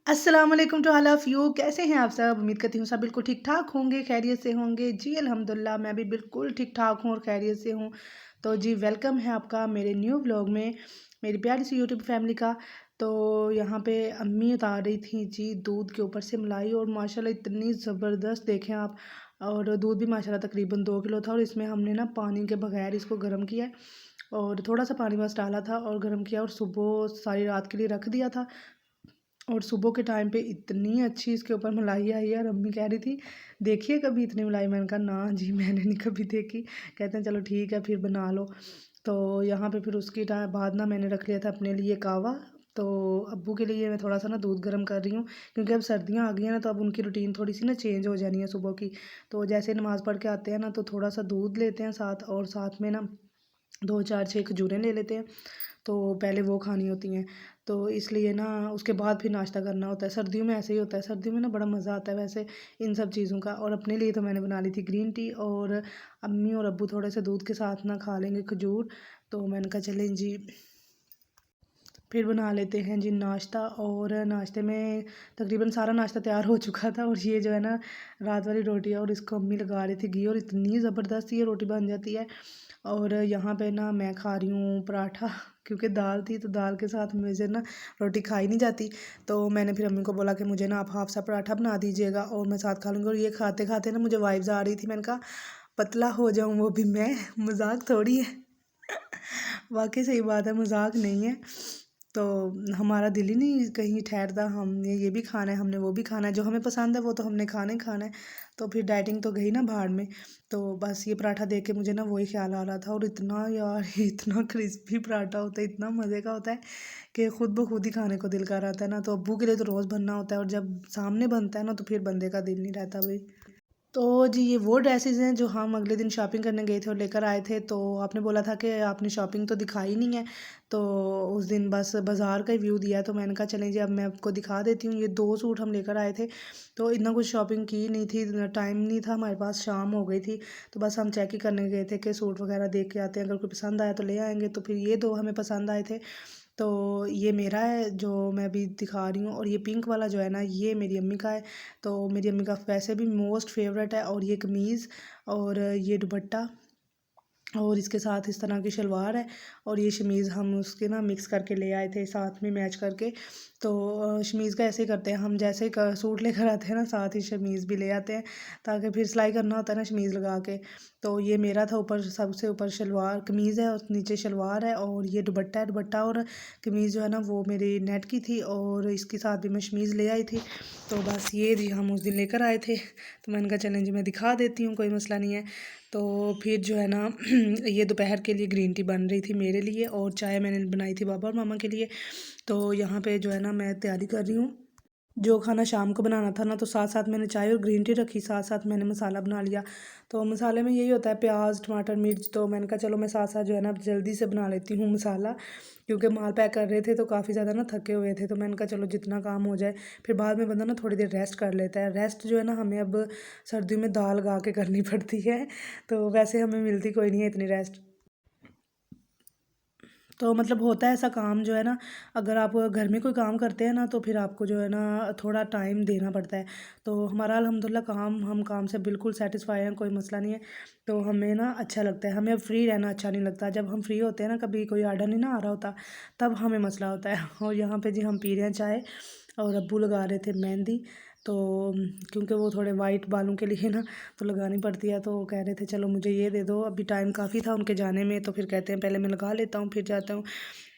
अस्सलाम वालेकुम to all of you. कैसे हैं आप सब? उम्मीद करती हूँ सब बिल्कुल ठीक-ठाक होंगे, खैरियत से होंगे। जी अल्हम्दुलिल्लाह मैं भी बिल्कुल ठीक-ठाक हूँ और खैरियत से हूँ। तो जी वेलकम है आपका मेरे न्यू व्लॉग में, मेरी प्यारी सी यूट्यूब फैमिली का। तो यहाँ पे अम्मी उतार रही थी जी दूध के ऊपर से मलाई और माशाल्लाह इतनी ज़बरदस्त देखें आप। और दूध भी माशाल्लाह तकरीबन 2 किलो था और इसमें हमने ना पानी के बगैर इसको गर्म किया है और थोड़ा-सा पानी बस डाला था और गर्म किया और सुबह सारी रात के लिए रख दिया था। और सुबह के टाइम पे इतनी अच्छी इसके ऊपर मलाई आई है और अम्मी कह रही थी, "देखिए कभी इतनी मलाई?" मैंने कहा, "ना जी मैंने नहीं कभी देखी।" कहते हैं, "चलो ठीक है फिर बना लो।" तो यहाँ पे फिर उसके बाद ना मैंने रख लिया था अपने लिए कहवा। तो अब्बू के लिए मैं थोड़ा-सा ना दूध गर्म कर रही हूँ क्योंकि अब सर्दियाँ आ गई हैं ना, तो अब उनकी रूटीन थोड़ी-सी ना चेंज हो जानी है सुबह की। तो जैसे नमाज़ पढ़ के आते हैं ना, तो थोड़ा-सा दूध लेते हैं साथ और साथ में ना 2, 4, 6 खजूरें ले लेते हैं। तो पहले वो खानी होती हैं। तो इसलिए ना उसके बाद फिर नाश्ता करना होता है। सर्दियों में ऐसे ही होता है, सर्दियों में ना बड़ा मज़ा आता है वैसे इन सब चीज़ों का। और अपने लिए तो मैंने बना ली थी ग्रीन टी और अम्मी और अब्बू थोड़े से दूध के साथ ना खा लेंगे खजूर। तो मैंने कहा चलें जी, फिर बना लेते हैं जी नाश्ता। और नाश्ते में तकरीबन सारा नाश्ता तैयार हो चुका था और ये जो है ना रात वाली रोटी है और इसको अम्मी लगा रही थी घी और इतनी ज़बरदस्त ये रोटी बन जाती है। और यहाँ पे ना मैं खा रही हूँ पराठा क्योंकि दाल थी तो दाल के साथ मुझे ना रोटी खाई नहीं जाती। तो मैंने फिर अम्मी को बोला कि मुझे ना आप हाफ सा पराठा बना दीजिएगा और मैं साथ खा लूँगी। और ये खाते खाते ना मुझे वाइब्स आ रही थी, मैंने कहा पतला हो जाऊँ वो भी मैं, मजाक थोड़ी है। वाकई सही बात है, मजाक नहीं है। तो हमारा दिल ही नहीं कहीं ठहरता, हमने ये भी खाना है, हमने वो भी खाना है, जो हमें पसंद है वो तो हमने खाना ही खाना है। तो फिर डाइटिंग तो गई ना भाड़ में। तो बस ये पराठा देख के मुझे ना वही ख्याल आ रहा था और इतना यार इतना क्रिस्पी पराठा होता है, इतना मज़े का होता है कि खुद ब खुद ही खाने को दिल कर आता है ना। तो अब्बू के लिए तो रोज़ बनना होता है और जब सामने बनता है ना तो फिर बंदे का दिल नहीं रहता भाई। तो जी ये वो ड्रेसेस हैं जो हम अगले दिन शॉपिंग करने गए थे और लेकर आए थे। तो आपने बोला था कि आपने शॉपिंग तो दिखाई नहीं है। तो उस दिन बस बाज़ार का ही व्यू दिया तो मैंने कहा चलें जी अब मैं आपको दिखा देती हूँ। ये 2 सूट हम लेकर आए थे। तो इतना कुछ शॉपिंग की नहीं थी, टाइम नहीं था हमारे पास, शाम हो गई थी। तो बस हम चेक ही करने गए थे कि सूट वगैरह देख के आते हैं, अगर कोई पसंद आया तो ले आएँगे। तो फिर ये 2 हमें पसंद आए थे। तो ये मेरा है जो मैं अभी दिखा रही हूँ और ये पिंक वाला जो है ना ये मेरी अम्मी का है। तो मेरी अम्मी का वैसे भी मोस्ट फेवरेट है। और ये कमीज़ और ये दुपट्टा और इसके साथ इस तरह की शलवार है और ये शमीज़ हम उसके ना मिक्स करके ले आए थे साथ में मैच करके। तो शमीज़ का ऐसे ही करते हैं हम, जैसे सूट लेकर आते हैं ना साथ ही शमीज़ भी ले आते हैं ताकि फिर सिलाई करना होता है ना शमीज़ लगा के। तो ये मेरा था, ऊपर सबसे ऊपर शलवार कमीज़ है और नीचे शलवार है और ये दुपट्टा है। दुपट्टा और कमीज़ जो है ना वो मेरी नेट की थी और इसके साथ भी मैं शमीज़ ले आई थी। तो बस ये जी हम उस दिन लेकर आए थे। तो मैंने कहा चलें जी मैं दिखा देती हूँ, कोई मसला नहीं है। तो फिर जो है ना ये दोपहर के लिए ग्रीन टी बन रही थी मेरे लिए और चाय मैंने बनाई थी पापा और मामा के लिए। तो यहाँ पे जो है ना मैं तैयारी कर रही हूँ जो खाना शाम को बनाना था ना, तो साथ साथ मैंने चाय और ग्रीन टी रखी, साथ साथ मैंने मसाला बना लिया। तो मसाले में यही होता है प्याज टमाटर मिर्च। तो मैंने कहा चलो मैं साथ साथ जो है ना जल्दी से बना लेती हूँ मसाला, क्योंकि माल पैक कर रहे थे तो काफ़ी ज़्यादा ना थके हुए थे। तो मैंने कहा चलो जितना काम हो जाए, फिर बाद में बंदा ना थोड़ी देर रेस्ट कर लेता है। रेस्ट जो है ना हमें अब सर्दियों में दाल लगा के करनी पड़ती है। तो वैसे हमें मिलती कोई नहीं है इतनी रेस्ट। तो मतलब होता है ऐसा काम जो है ना, अगर आप घर में कोई काम करते हैं ना तो फिर आपको जो है ना थोड़ा टाइम देना पड़ता है। तो हमारा अल्हम्दुलिल्लाह काम, हम काम से बिल्कुल सेटिस्फाई हैं, कोई मसला नहीं है। तो हमें ना अच्छा लगता है, हमें अब फ्री रहना अच्छा नहीं लगता। जब हम फ्री होते हैं ना, कभी कोई आर्डर नहीं ना आ रहा होता, तब हमें मसला होता है। और यहाँ पे जी हम पी रहे हैं चाय और अब्बू लगा रहे थे मेहंदी। तो क्योंकि वो थोड़े वाइट बालों के लिए ना तो लगानी पड़ती है। तो कह रहे थे चलो मुझे ये दे दो, अभी टाइम काफ़ी था उनके जाने में। तो फिर कहते हैं पहले मैं लगा लेता हूँ फिर जाता हूँ।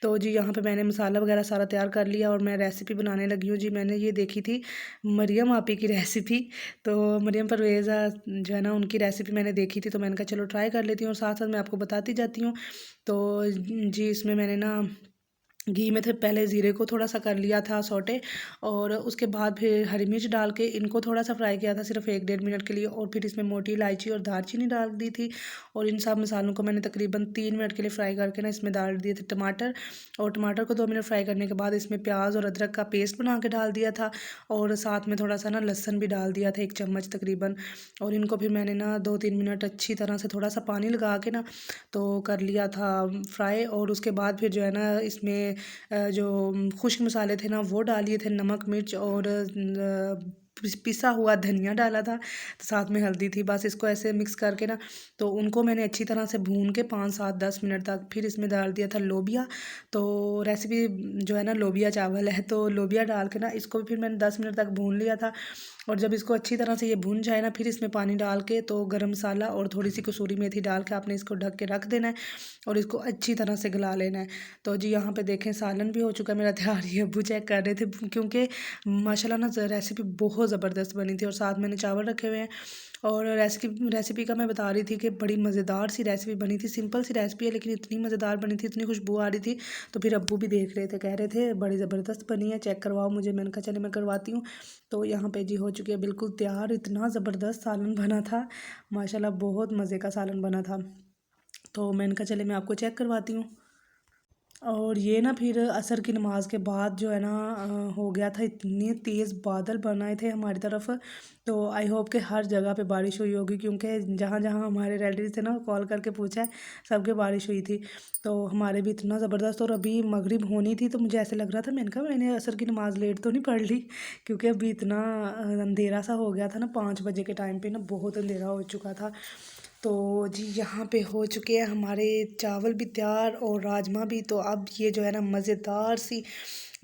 तो जी यहाँ पे मैंने मसाला वगैरह सारा तैयार कर लिया और मैं रेसिपी बनाने लगी हूँ जी। मैंने ये देखी थी मरियम आपी की रेसिपी। तो मरियम परवेज़ जो है ना उनकी रेसिपी मैंने देखी थी, तो मैंने कहा चलो ट्राई कर लेती हूँ और साथ साथ मैं आपको बताती जाती हूँ। तो जी इसमें मैंने ना घी में थे पहले ज़ीरे को थोड़ा सा कर लिया था सौटे और उसके बाद फिर हरी मिर्च डाल के इनको थोड़ा सा फ्राई किया था सिर्फ 1 डेढ़ मिनट के लिए। और फिर इसमें मोटी इलायची और दालचीनी डाल दी थी और इन सब मसालों को मैंने तकरीबन 3 मिनट के लिए फ्राई करके ना इसमें डाल दिए थे टमाटर। और टमाटर को 2 मिनट फ्राई करने के बाद इसमें प्याज और अदरक का पेस्ट बना के डाल दिया था और साथ में थोड़ा सा ना लहसुन भी डाल दिया था 1 चम्मच तकरीबन। और इनको फिर मैंने ना 2-3 मिनट अच्छी तरह से थोड़ा सा पानी लगा के ना तो कर लिया था फ्राई। और उसके बाद फिर जो है ना इसमें जो खुश्क मसाले थे ना वो डाल लिए थे, नमक मिर्च और पिसा हुआ धनिया डाला था, तो साथ में हल्दी थी। बस इसको ऐसे मिक्स करके ना, तो उनको मैंने अच्छी तरह से भून के 5 7 10 मिनट तक, फिर इसमें डाल दिया था लोबिया। तो रेसिपी जो है ना लोबिया चावल है, तो लोबिया डाल के ना इसको फिर मैंने 10 मिनट तक भून लिया था। और जब इसको अच्छी तरह से ये भून जाए ना, फिर इसमें पानी डाल के तो गरम मसाला और थोड़ी सी कसूरी मेथी डाल के आपने इसको ढक के रख देना है और इसको अच्छी तरह से गला लेना है। तो जी यहाँ पे देखें सालन भी हो चुका है मेरा तैयार, ये अब्बू चेक कर रहे थे क्योंकि माशाल्लाह ना रेसिपी बहुत ज़बरदस्त बनी थी। और साथ मैंने चावल रखे हुए हैं। और रेसिपी का मैं बता रही थी कि बड़ी मज़ेदार सी रेसिपी बनी थी, सिंपल सी रेसिपी है लेकिन इतनी मज़ेदार बनी थी, इतनी खुशबू आ रही थी। तो फिर अब्बू भी देख रहे थे, कह रहे थे बड़ी ज़बरदस्त बनी है, चेक करवाओ मुझे। मैंने कहा चले मैं करवाती हूँ। तो यहाँ पे जी हो चुकी है बिल्कुल तैयार। इतना ज़बरदस्त सालन बना था माशाल्लाह, बहुत मज़े का सालन बना था। तो मैंने कहा चले मैं आपको चेक करवाती हूँ। और ये ना फिर असर की नमाज़ के बाद जो है ना हो गया था, इतने तेज़ बादल बनाए थे हमारी तरफ। तो आई होप कि हर जगह पे बारिश हुई होगी, क्योंकि जहाँ जहाँ हमारे रिलेटिव थे ना कॉल करके पूछा है, सबके बारिश हुई थी। तो हमारे भी इतना ज़बरदस्त। और अभी मगरिब होनी थी तो मुझे ऐसे लग रहा था, मैंने कहा मैंने असर की नमाज़ लेट तो नहीं पढ़ ली, क्योंकि अभी इतना अंधेरा सा हो गया था ना, 5 बजे के टाइम पे ना बहुत अंधेरा हो चुका था। तो जी यहाँ पे हो चुके हैं हमारे चावल भी तैयार और राजमा भी। तो अब ये जो है ना मज़ेदार सी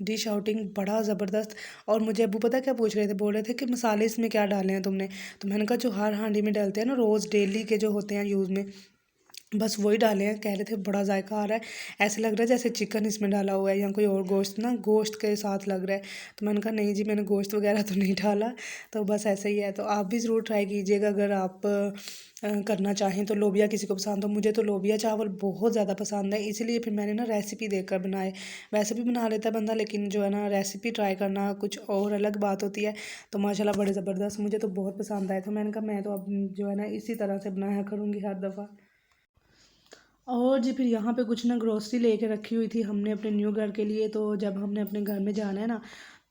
डिश आउटिंग, बड़ा ज़बरदस्त। और मुझे अब्बू पता क्या पूछ रहे थे, बोल रहे थे कि मसाले इसमें क्या डाले हैं तुमने। तो मैंने कहा जो हर हांडी में डालते हैं ना रोज़ डेली के जो होते हैं यूज़ में, बस वही डाले हैं। कह रहे थे बड़ा जायका आ रहा है, ऐसे लग रहा है जैसे चिकन इसमें डाला हुआ है या कोई और गोश्त, ना गोश्त के साथ लग रहा है। तो मैंने कहा नहीं जी मैंने गोश्त वगैरह तो नहीं डाला, तो बस ऐसे ही है। तो आप भी ज़रूर ट्राई कीजिएगा अगर आप करना चाहें तो। लोबिया किसी को पसंद हो, मुझे तो लोबिया चावल बहुत ज़्यादा पसंद है, इसलिए फिर मैंने ना रेसिपी देखकर बनाए। वैसे भी बना लेता है बंदा, लेकिन जो है ना रेसिपी ट्राई करना कुछ और अलग बात होती है। तो माशाल्लाह बड़े ज़बरदस्त, मुझे तो बहुत पसंद आए। तो मैंने कहा मैं तो अब जो है ना इसी तरह से बनाया करूँगी हर दफ़ा। और जी फिर यहाँ पे कुछ ना ग्रोसरी लेके रखी हुई थी हमने अपने न्यू घर के लिए। तो जब हमने अपने घर में जाना है ना,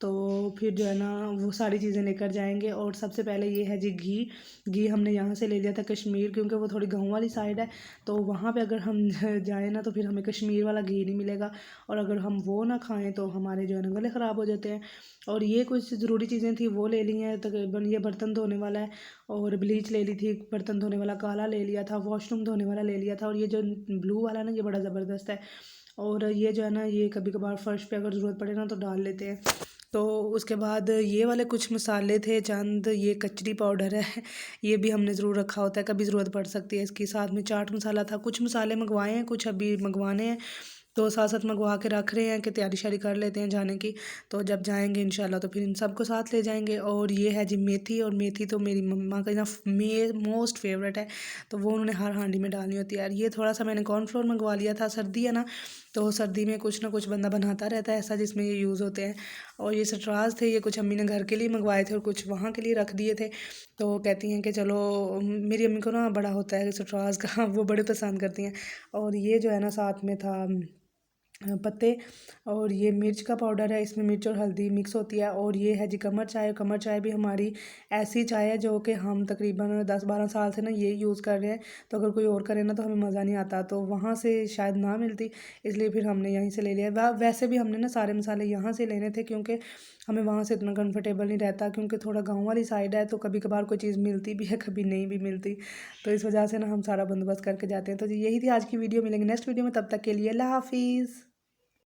तो फिर जो है ना वो सारी चीज़ें लेकर जाएंगे। और सबसे पहले ये है जी घी हमने यहाँ से ले लिया था कश्मीर, क्योंकि वो थोड़ी गांव वाली साइड है। तो वहाँ पे अगर हम जाएँ ना तो फिर हमें कश्मीर वाला घी नहीं मिलेगा, और अगर हम वो ना खाएं तो हमारे जो है ना गले ख़राब हो जाते हैं। और ये कुछ ज़रूरी चीज़ें थी वो ले ली हैं। तकरीबन ये बर्तन धोने वाला है, और ब्लीच ले ली थी, बर्तन धोने वाला काला ले लिया था, वॉशरूम धोने वाला ले लिया था। और ये जो ब्लू वाला है ना ये बड़ा ज़बरदस्त है। और ये जो है ना ये कभी कभार फर्श पे अगर ज़रूरत पड़े ना तो डाल लेते हैं। तो उसके बाद ये वाले कुछ मसाले थे चंद, ये कचरी पाउडर है, ये भी हमने ज़रूर रखा होता है, कभी ज़रूरत पड़ सकती है इसकी। साथ में चाट मसाला था, कुछ मसाले मंगवाए हैं, कुछ अभी मंगवाने हैं। तो साथ साथ मंगवा के रख रहे हैं कि तैयारी शारी कर लेते हैं जाने की। तो जब जाएंगे इंशाल्लाह तो फिर इन सबको साथ ले जाएंगे। और ये है जी मेथी, और मेथी तो मेरी मम्मा का ना मोस्ट फेवरेट है, तो वो उन्होंने हर हांडी में डालनी होती है। यार ये थोड़ा सा मैंने कॉर्नफ्लोर मंगवा लिया था, सर्दी है ना, तो सर्दी में कुछ ना कुछ बंदा बनाता रहता है ऐसा जिसमें ये यूज़ होते हैं। और ये सटराज थे, ये कुछ अम्मी ने घर के लिए मंगवाए थे और कुछ वहाँ के लिए रख दिए थे। तो कहती हैं कि चलो, मेरी अम्मी को ना बड़ा होता है सटराज का वो बड़े पसंद करती हैं। और ये जो है ना साथ में था पत्ते। और ये मिर्च का पाउडर है, इसमें मिर्च और हल्दी मिक्स होती है। और ये है जी कमर चाय। कमर चाय भी हमारी ऐसी चाय है जो कि हम तकरीबन 10 12 साल से ना ये यूज़ कर रहे हैं। तो अगर कोई और करे ना तो हमें मज़ा नहीं आता, तो वहाँ से शायद ना मिलती, इसलिए फिर हमने यहीं से ले लिया। वैसे भी हमने ना सारे मसाले यहाँ से लेने थे, क्योंकि हमें वहाँ से इतना कंफर्टेबल नहीं रहता, क्योंकि थोड़ा गाँव वाली साइड है, तो कभी कभार कोई चीज़ मिलती भी है, कभी नहीं भी मिलती। तो इस वजह से ना हम सारा बंदोबस्त करके जाते हैं। तो जी यही थी आज की वीडियो, मिलेंगे नेक्स्ट वीडियो में, तब तक के लिए अल्लाह हाफिज़।